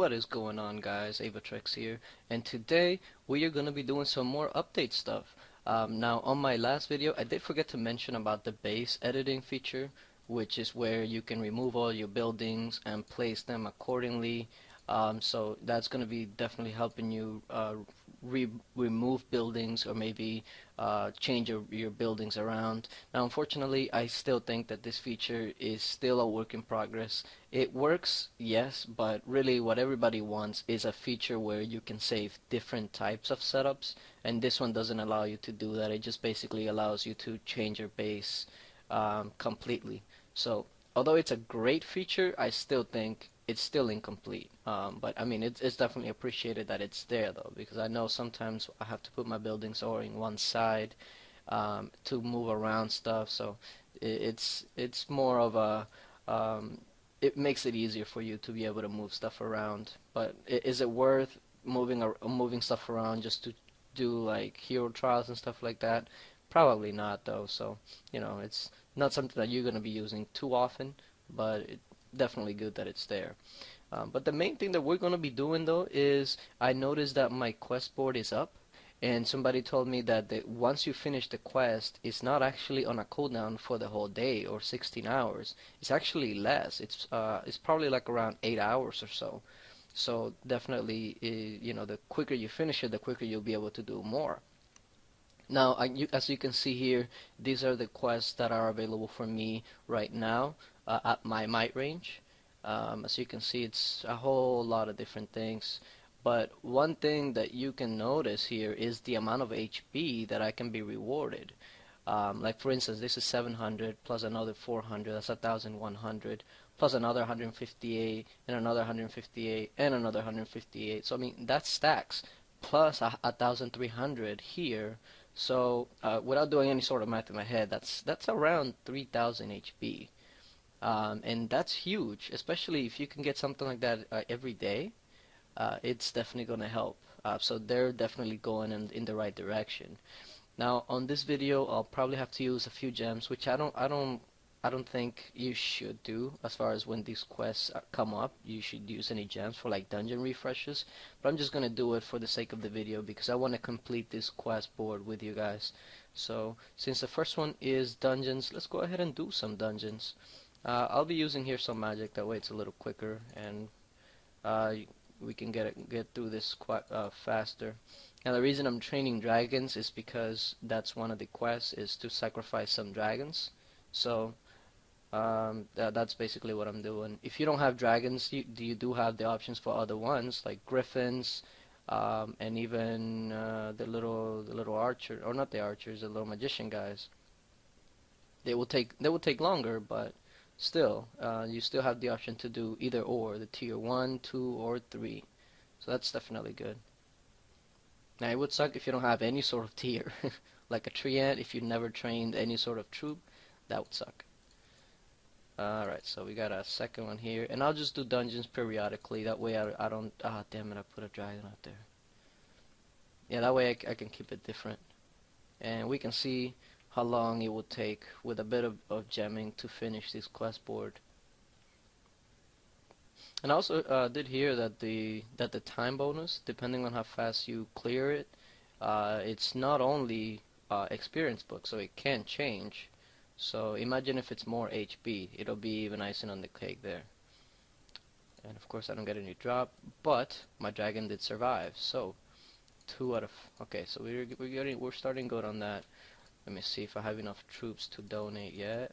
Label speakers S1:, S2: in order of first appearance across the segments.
S1: What is going on, guys? Aevatrex here, and today we are going to be doing some more update stuff. Now, on my last video, I did forget to mention about the base editing feature, which is where you can remove all your buildings and place them accordingly. So that's going to be definitely helping you remove buildings or maybe change your buildings around. Now, unfortunately, I still think that this feature is still a work in progress. It works, yes, but really what everybody wants is a feature where you can save different types of setups, and this one doesn't allow you to do that. It just basically allows you to change your base completely. So, although it's a great feature, I still think it's still incomplete. But I mean, it's definitely appreciated that it's there though, because I know sometimes I have to put my buildings over in one side to move around stuff. So it's more of a it makes it easier for you to be able to move stuff around. But is it worth moving stuff around just to do like hero trials and stuff like that? Probably not though. So it's not something that you're going to be using too often, but it's definitely good that it's there. But the main thing that we're going to be doing though is I noticed that my quest board is up, and somebody told me that once you finish the quest, it's not actually on a cooldown for the whole day or 16 hours. It's actually less. It's probably like around 8 hours or so. So definitely, the quicker you finish it, the quicker you'll be able to do more. Now, as you can see here, these are the quests that are available for me right now at my might range. As you can see, it's a whole lot of different things. But one thing that you can notice here is the amount of HP that I can be rewarded. Like for instance, this is 700 plus another 400, that's 1,100, plus another 158, and another 158, and another 158. So I mean, that stacks, plus 1,300 here. So without doing any sort of math in my head, that's around 3,000 HP, and that's huge, especially if you can get something like that every day. It's definitely going to help. So they're definitely going in the right direction. Now on this video, I'll probably have to use a few gems, which I don't think you should do. As far as when these quests come up, you should use any gems for like dungeon refreshes, but I'm just gonna do it for the sake of the video because I want to complete this quest board with you guys. So since the first one is dungeons, let's go ahead and do some dungeons. I'll be using here some magic, that way it's a little quicker, and we can get through this quite faster. Now the reason I'm training dragons is because that's one of the quests, is to sacrifice some dragons. So that's basically what I'm doing. If you don't have dragons, you do have the options for other ones like griffins, and even the little archer, or not the archers, the little magician guys. They will take longer, but still, you still have the option to do either or, the tier 1, 2, or 3. So that's definitely good. Now it would suck if you don't have any sort of tier, like a tree ant. If you never trained any sort of troop, that would suck. Alright, so we got a second one here, and I'll just do dungeons periodically, that way I don't, damn it, I put a dragon up there. Yeah, that way I can keep it different, and we can see how long it would take with a bit of gemming to finish this quest board. And I also did hear that the time bonus, depending on how fast you clear it, it's not only experience book, so it can change. So imagine if it's more HP, it'll be even icing on the cake there. And of course I don't get any drop, but my dragon did survive. So 2 out of, okay, so we're starting good on that. Let me see if I have enough troops to donate yet,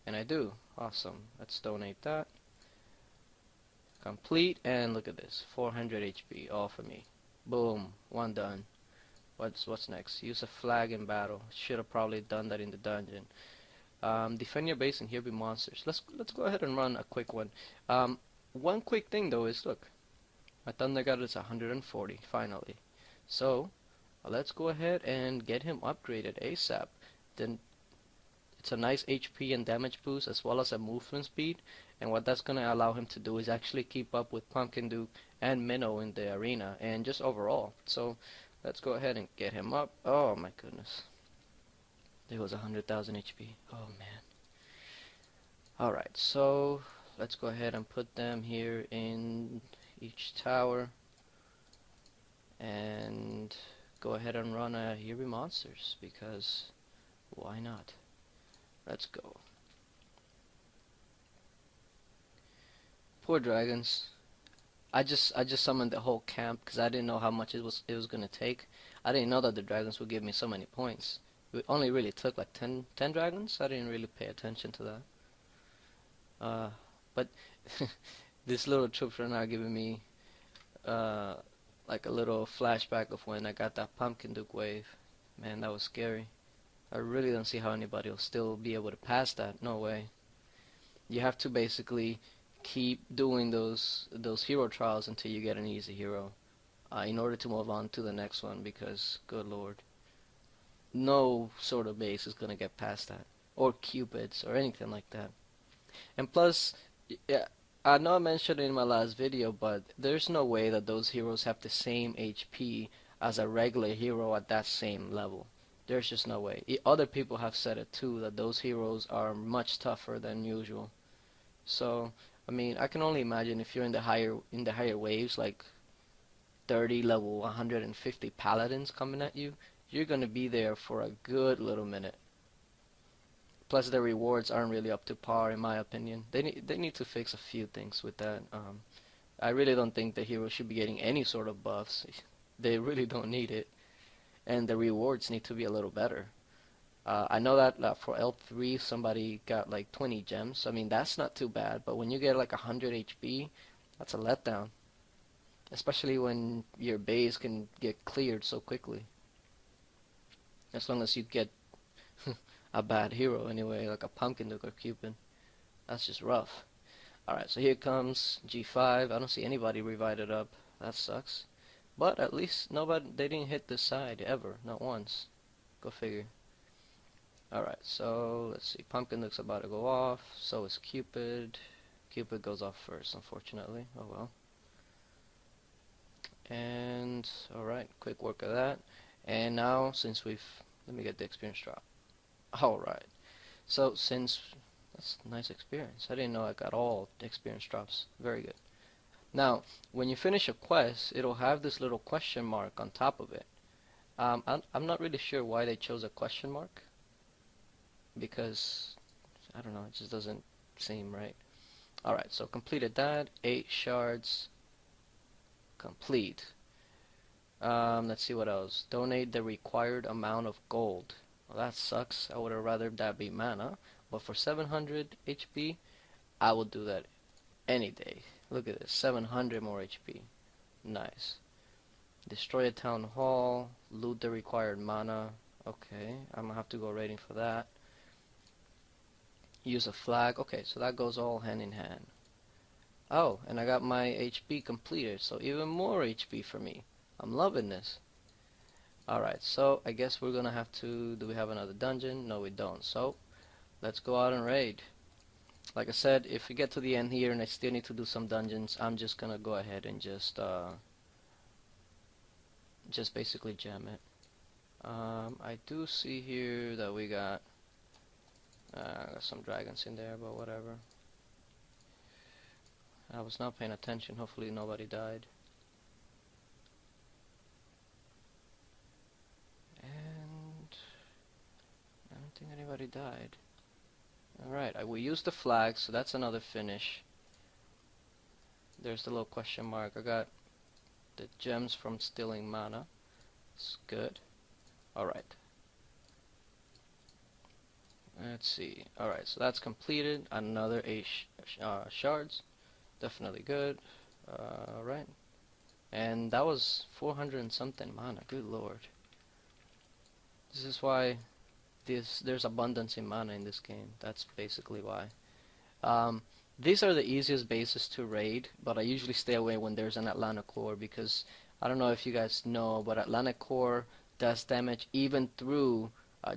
S1: and I do. Awesome. Let's donate that. Complete, and look at this, 400 HP, all for me. Boom, one done. What's next? Use a flag in battle. Should have probably done that in the dungeon. Defend your base and here be monsters. Let's go ahead and run a quick one. One quick thing though is, look, my Thunder God is 140 finally. So let's go ahead and get him upgraded ASAP. Then it's a nice HP and damage boost as well as a movement speed. And what that's gonna allow him to do is actually keep up with Pumpkin Duke and Minnow in the arena and just overall. So let's go ahead and get him up. Oh my goodness. There was 100,000 HP. Oh man. Alright, so let's go ahead and put them here in each tower, and go ahead and run a Hero Monsters, because why not? Let's go. Poor dragons. I just summoned the whole camp because I didn't know how much it was gonna take. I didn't know that the dragons would give me so many points. It only really took like 10 dragons. I didn't really pay attention to that. But these little troops are now giving me like a little flashback of when I got that Pumpkin Duke wave. Man, that was scary. I really don't see how anybody will still be able to pass that. No way. You have to basically keep doing those hero trials until you get an easy hero in order to move on to the next one, because good lord, no sort of base is gonna get past that, or cupids or anything like that. And plus, yeah, I know I mentioned it in my last video, but there's no way that those heroes have the same HP as a regular hero at that same level. There's just no way. Other people have said it too, that those heroes are much tougher than usual. So I mean, I can only imagine if you're in the higher waves, like 30 level 150 paladins coming at you, you're gonna be there for a good little minute. Plus, the rewards aren't really up to par, in my opinion. They need to fix a few things with that. I really don't think the heroes should be getting any sort of buffs. They really don't need it, and the rewards need to be a little better. I know that for L3 somebody got like 20 gems. I mean, that's not too bad, but when you get like 100 HP, that's a letdown. Especially when your base can get cleared so quickly. As long as you get a bad hero anyway, like a Pumpkin Duke or Cupid. That's just rough. Alright, so here comes G5. I don't see anybody revive it up. That sucks. But at least they didn't hit this side ever, not once. Go figure. Alright, so let's see. Pumpkin Duke's about to go off. So is Cupid. Cupid goes off first, unfortunately. Oh well. And alright, quick work of that. And now, since let me get the experience drop. Alright. So that's nice experience. I didn't know I got all the experience drops. Very good. Now, when you finish a quest, it'll have this little question mark on top of it. I'm not really sure why they chose a question mark, because I don't know, it just doesn't seem right. Alright, so completed that. 8 shards complete. Let's see what else. Donate the required amount of gold. Well, that sucks. I would have rather that be mana, but for 700 HP I will do that any day. Look at this, 700 more HP. Nice. Destroy a town hall, loot the required mana. Okay, I'm gonna have to go raiding for that. Use a flag. Okay, so that goes all hand in hand. Oh, and I got my HP completed, so even more HP for me. I'm loving this. Alright, so I guess we're gonna have to... Do we have another dungeon? No, we don't. So, let's go out and raid. Like I said, if we get to the end here and I still need to do some dungeons, I'm just gonna go ahead and just basically gem it. I do see here that we got some dragons in there, but whatever. I was not paying attention. Hopefully nobody died. And I don't think anybody died. Alright, we used the flag, so that's another finish. There's the little question mark. I got the gems from stealing mana. It's good. Alright. Let's see. Alright, so that's completed. Another 8 shards. Definitely good. Alright. And that was 400 and something mana. Good lord. This is why there's abundance in mana in this game. That's basically why. These are the easiest bases to raid, but I usually stay away when there's an Atlantic core, because I don't know if you guys know, but Atlantic core does damage even through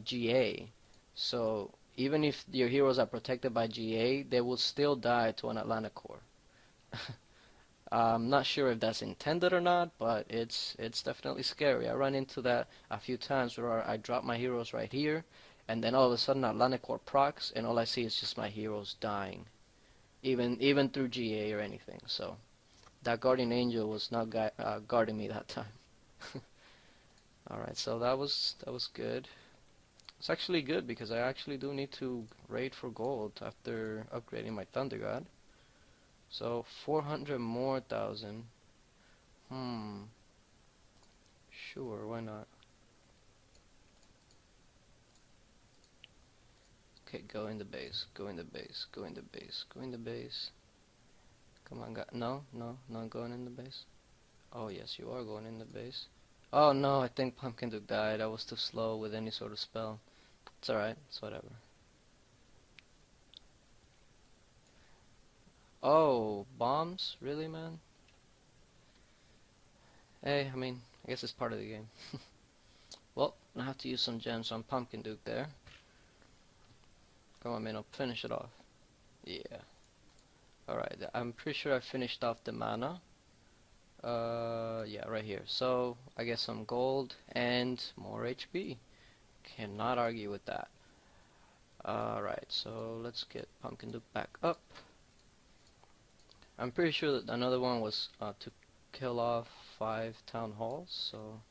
S1: GA. So even if your heroes are protected by GA, they will still die to an Atlantic core. I'm not sure if that's intended or not, but it's definitely scary. I run into that a few times where I drop my heroes right here, and then all of a sudden Atlantic core procs, and all I see is just my heroes dying, even through GA or anything. So that guardian angel was not guarding me that time. Alright, so that was good. It's actually good because I actually do need to raid for gold after upgrading my Thunder God. So 400 more thousand. Sure, why not? Okay, go in the base, go in the base, go in the base, go in the base. Come on, no, not going in the base. Oh yes, you are going in the base. Oh no, I think Pumpkin Duke died. I was too slow with any sort of spell. It's alright, it's whatever. Oh, bombs? Really, man? Hey, I mean, I guess it's part of the game. Well, I have to use some gems on Pumpkin Duke there. Come on, man, I'll finish it off. Yeah. Alright, I'm pretty sure I finished off the mana. Yeah, right here. So, I get some gold and more HP. Cannot argue with that. Alright, so let's get Pumpkin Duke back up. I'm pretty sure that another one was to kill off 5 town halls, so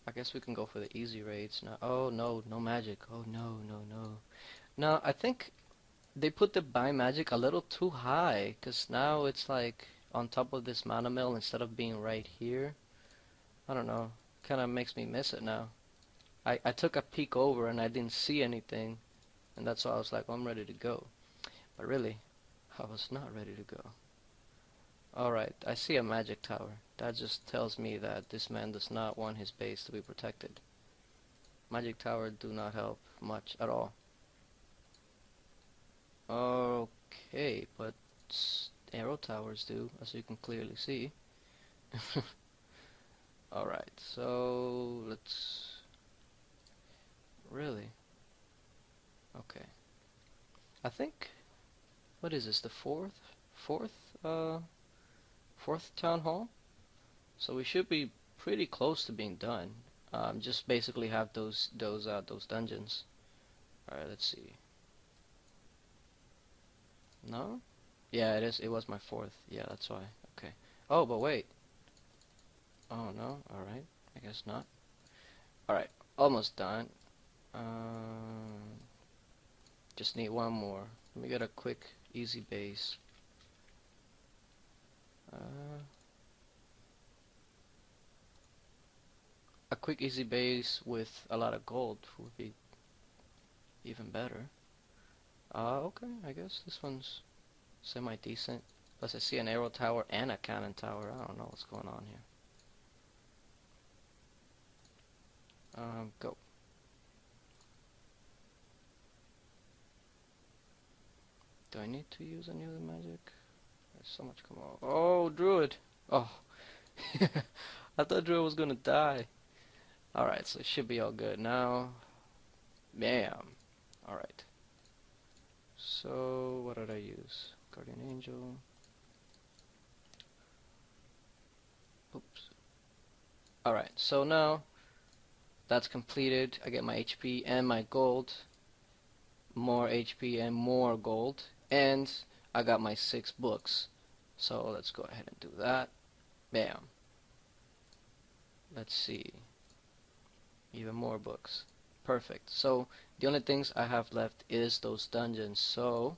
S1: I guess we can go for the easy raids now. Oh no, no magic. Oh no, no, no. No, I think they put the buy magic a little too high, because now it's like on top of this mana mill instead of being right here. I don't know, kind of makes me miss it now. I took a peek over and I didn't see anything, and that's why I was like, well, I'm ready to go. But really, I was not ready to go. Alright, I see a magic tower. That just tells me that this man does not want his base to be protected. Magic tower do not help much at all. Okay, but arrow towers do, as you can clearly see. Alright, so let's... Really? Okay. I think... What is this, the fourth town hall? So we should be pretty close to being done. Just basically have those dungeons. Alright, let's see. No? Yeah, it was my fourth. Yeah, that's why. Okay. Oh, but wait. Oh, no? Alright. I guess not. Alright. Almost done. Just need one more. Let me get a quick, easy base. A quick, easy base with a lot of gold would be even better. Okay. I guess this one's semi-decent. Plus I see an arrow tower and a cannon tower. I don't know what's going on here. Go. Do I need to use any other magic? There's so much come on. Oh, Druid! Oh. I thought Druid was gonna die. Alright, so it should be all good now. Bam! Alright. So, what did I use? Guardian Angel. Oops. Alright, so now that's completed. I get my HP and my gold. More HP and more gold. And I got my 6 books. So let's go ahead and do that. Bam. Let's see. Even more books. Perfect. So the only things I have left is those dungeons. So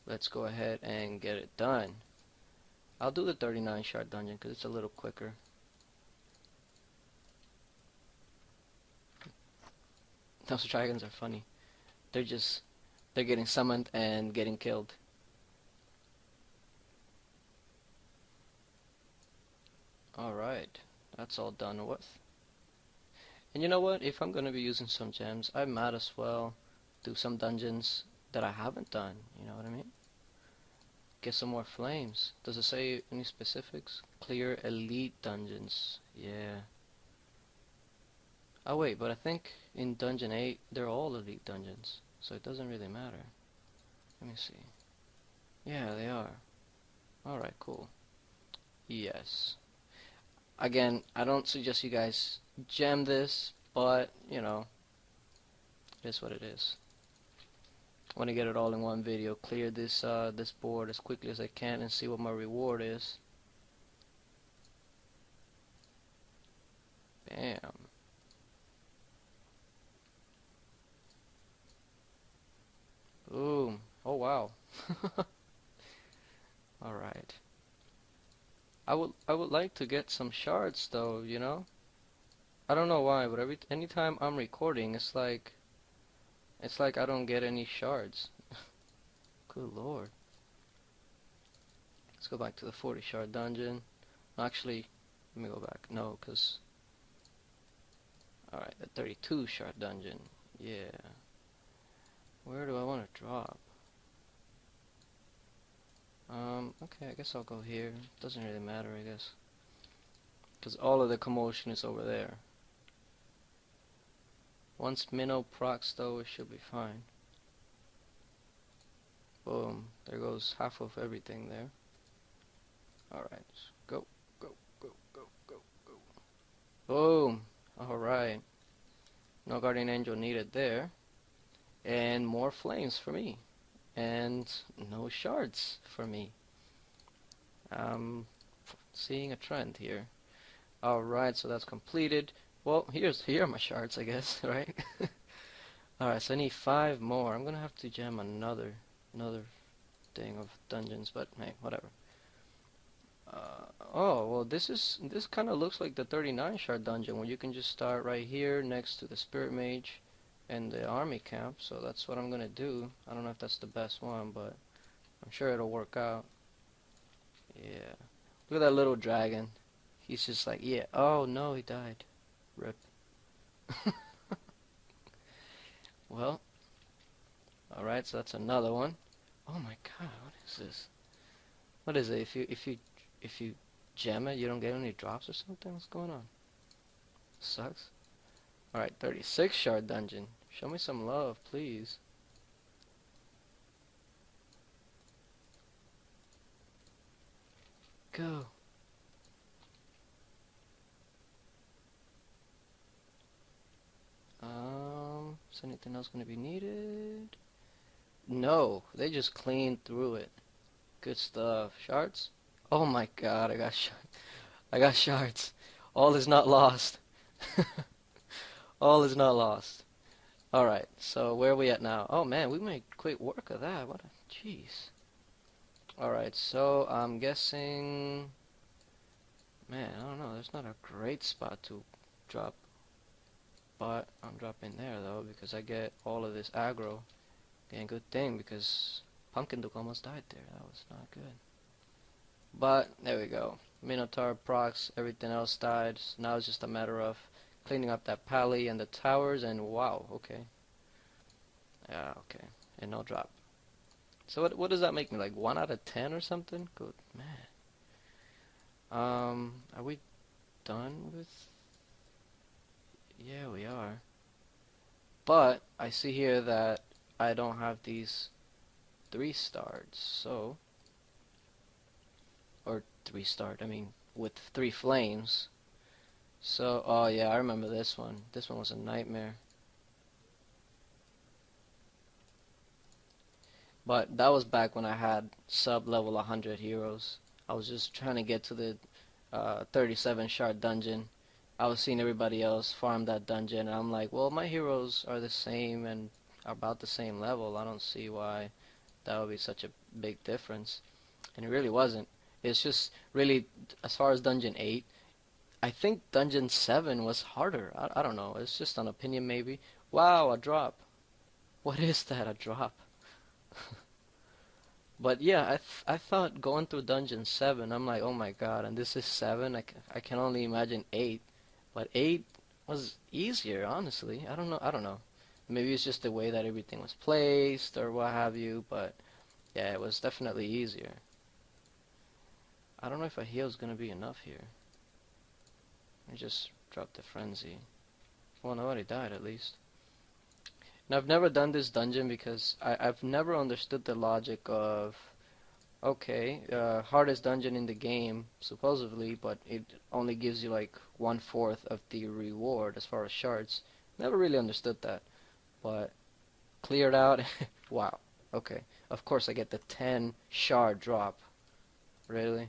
S1: let's go ahead and get it done. I'll do the 39 shard dungeon because it's a little quicker. Those dragons are funny. They're getting summoned and getting killed. Alright, that's all done with. And you know what? If I'm going to be using some gems, I might as well do some dungeons that I haven't done. You know what I mean? Get some more flames. Does it say any specifics? Clear elite dungeons. Yeah. Oh wait, but I think in Dungeon 8, they're all elite dungeons. So it doesn't really matter. Let me see. Yeah, they are. Alright, cool. Yes. Again, I don't suggest you guys gem this, but, you know, it is what it is. I want to get it all in one video. Clear this this board as quickly as I can and see what my reward is. Bam. Boom. Oh wow. All right. I would like to get some shards though, you know? I don't know why, but anytime I'm recording, it's like I don't get any shards. Good lord. Let's go back to the 40 shard dungeon. Actually, let me go back. No, cuz alright, the 32 shard dungeon. Yeah. Where do I want to drop? Okay, I guess I'll go here. Doesn't really matter, I guess. Because all of the commotion is over there. Once Minnow procs though, it should be fine. Boom. There goes half of everything there. Alright. Go, go, go, go, go, go. Boom. Alright. No Guardian Angel needed there. And more flames for me. And no shards for me. Seeing a trend here. Alright, so that's completed. Well, here are my shards, I guess, right? Alright, so I need 5 more. I'm gonna have to jam another thing of dungeons, but hey, whatever. Oh, well, this kind of looks like the 39 shard dungeon, where you can just start right here next to the Spirit Mage and the army camp. So that's what I'm gonna do. I don't know if that's the best one, but I'm sure it'll work out. Yeah. Look at that little dragon. He's just like, yeah. Oh no, he died. Rip. Well, alright, so that's another one. Oh my god, what is this? What is it? If you jam it, you don't get any drops or something? What's going on? Sucks. Alright, 36 shard dungeon. Show me some love, please. Go. Is anything else going to be needed? No, they just cleaned through it. Good stuff. Shards? Oh my god, I got shards. I got shards. All is not lost. All is not lost. Alright, so where are we at now? Oh man, we made quick work of that. What a jeez. Alright, so I'm guessing... Man, I don't know. There's not a great spot to drop. But I'm dropping there though, because I get all of this aggro. And good thing, because Pumpkin Duke almost died there. That was not good. But there we go. Minotaur procs, everything else died. So now it's just a matter of cleaning up that pally and the towers, and wow, okay. Yeah, okay. And no drop. So what does that make me, like 1 out of 10 or something? Good man. Are we done with... Yeah, we are. But I see here that I don't have these 3 stars, so... Or 3 stars, I mean, with 3 flames. So, oh yeah, I remember this one. This one was a nightmare. But that was back when I had sub-level 100 heroes. I was just trying to get to the 37 shard dungeon. I was seeing everybody else farm that dungeon, and I'm like, well, my heroes are the same and are about the same level. I don't see why that would be such a big difference. And it really wasn't. It's just really, as far as dungeon 8, I think dungeon 7 was harder. I don't know. It's just an opinion maybe. Wow, a drop. What is that, a drop? But yeah, I thought going through dungeon 7, I'm like, oh my god, and this is 7? I can only imagine 8. But 8 was easier, honestly. I don't know. Maybe it's just the way that everything was placed or what have you, but yeah, it was definitely easier. I don't know if a heal's gonna be enough here. Let me just drop the frenzy. Well, nobody died at least. Now, I've never done this dungeon because I've never understood the logic of, okay, hardest dungeon in the game, supposedly, but it only gives you like 1/4 of the reward as far as shards. Never really understood that, but cleared out. Wow, Okay, of course I get the 10 shard drop. Really?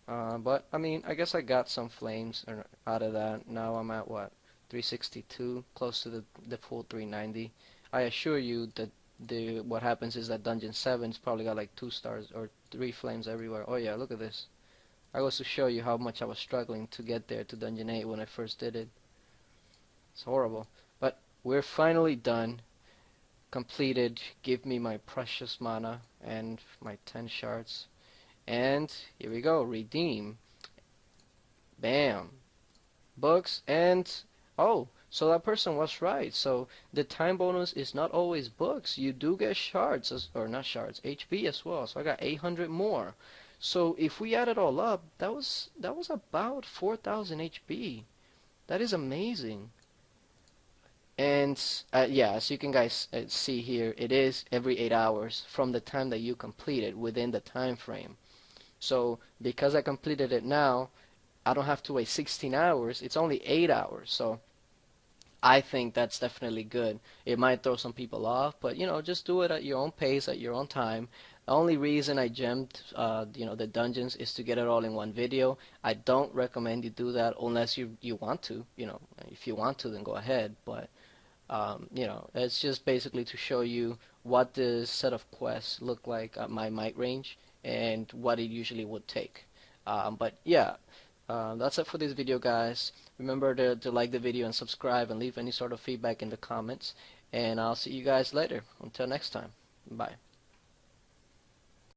S1: But I mean, I guess I got some flames out of that. Now I'm at what? 362, close to the full 390. I assure you that the what happens is that Dungeon 7's probably got like 2 stars or 3 flames everywhere. Oh yeah, look at this. I was to show you how much I was struggling to get there to Dungeon 8 when I first did it. It's horrible. But we're finally done. Completed. Give me my precious mana and my 10 shards. And here we go. Redeem. Bam. Books and oh, so that person was right. So the time bonus is not always books. You do get shards or not shards, HP as well. So I got 800 more. So if we add it all up, that was about 4,000 HP. That is amazing. And yeah, as you can guys see here, it is every 8 hours from the time that you complete it within the time frame. So because I completed it now, I don't have to wait 16 hours. It's only 8 hours. So I think that's definitely good. It might throw some people off, but you know, just do it at your own pace, at your own time. The only reason I gemmed, the dungeons is to get it all in one video. I don't recommend you do that unless you want to. You know, if you want to, then go ahead. But it's just basically to show you what the set of quests look like at my might range and what it usually would take. But yeah, that's it for this video, guys. Remember to like the video and subscribe and leave any sort of feedback in the comments. And I'll see you guys later. Until next time. Bye.